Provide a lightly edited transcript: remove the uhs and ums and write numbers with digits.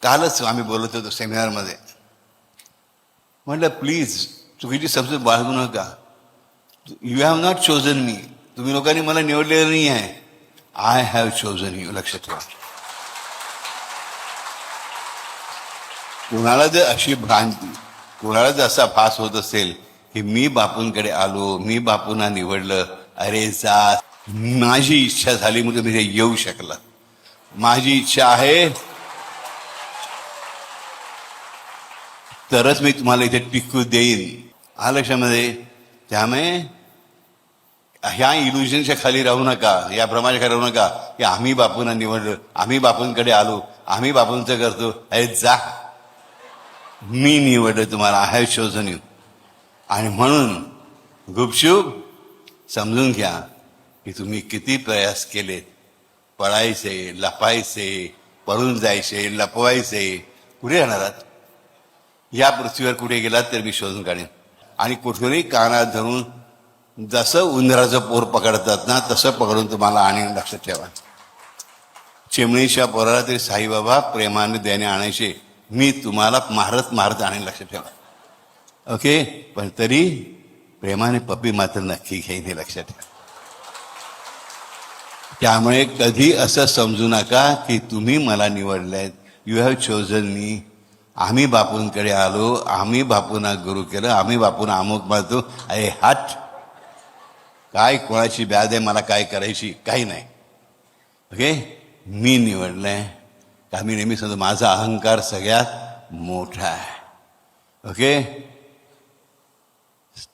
कालच आम्ही बोलत होतो सेमिनारमध्ये. म्हटलं प्लीज चुकीची समजूत बाळगू नका. यू हॅव नॉट चोजन मी. तुम्ही लोकांनी मला निवडलेलं नाही आहे. I have chosen you. लक्षात ठेवा. कुणाला जर अशी भ्रांती, कुणाला जर असा भास होत असेल की मी बापूंकडे आलो, मी बापूंना निवडलं, अरे जा, माझी इच्छा झाली म्हणून तुम्ही येऊ शकला. माझी इच्छा आहे तरच मी तुम्हाला इथे टिकू देईन. आलं लक्षामध्ये. त्यामुळे ह्या इल्युजनच्या खाली राहू नका, या भ्रमाच्या खाली राहू नका की आम्ही बापूंना निवडलं, आम्ही बापूंकडे आलो, आम्ही बापूंचं करतो. अरे जा, मी निवडलं तुम्हाला. I have chosen you. आणि म्हणून गुपचूप समजून घ्या की तुम्ही किती प्रयास केलेत. पळायचे, लपायचे, पळून जायचे, लपवायचे, कुठे राहणार आहात? या पृथ्वीवर कुठे गेलात तर मी शोधून काढेन. आणि कुठूनही कानात धरून जसं उंदराचं पोर पकडतात ना तसं पकडून तुम्हाला आणीन. लक्षात ठेवा. चिमणीच्या पोराला तरी साईबाबा प्रेमाने देणे आणायचे, मी तुम्हाला मारत मारत आणीन. लक्षात ठेवा. ओके. पण तरी प्रेमाने पप्पी मात्र नक्की घेईन, हे लक्षात ठेवा. त्यामुळे कधी असं समजू नका की तुम्ही मला निवडलंय. यू हॅव चोजन मी. आम्ही बापूंकडे आलो, आम्ही बापूंना गुरु केलं, आम्ही बापूंना अमुक मानतो. अरे हट, काय कोणाची ब्याद आहे, मला काय करायची, काही नाही. ओके. मी निवडलंय. का मी नेहमी सांगतो माझा अहंकार सगळ्यात मोठा आहे. ओके.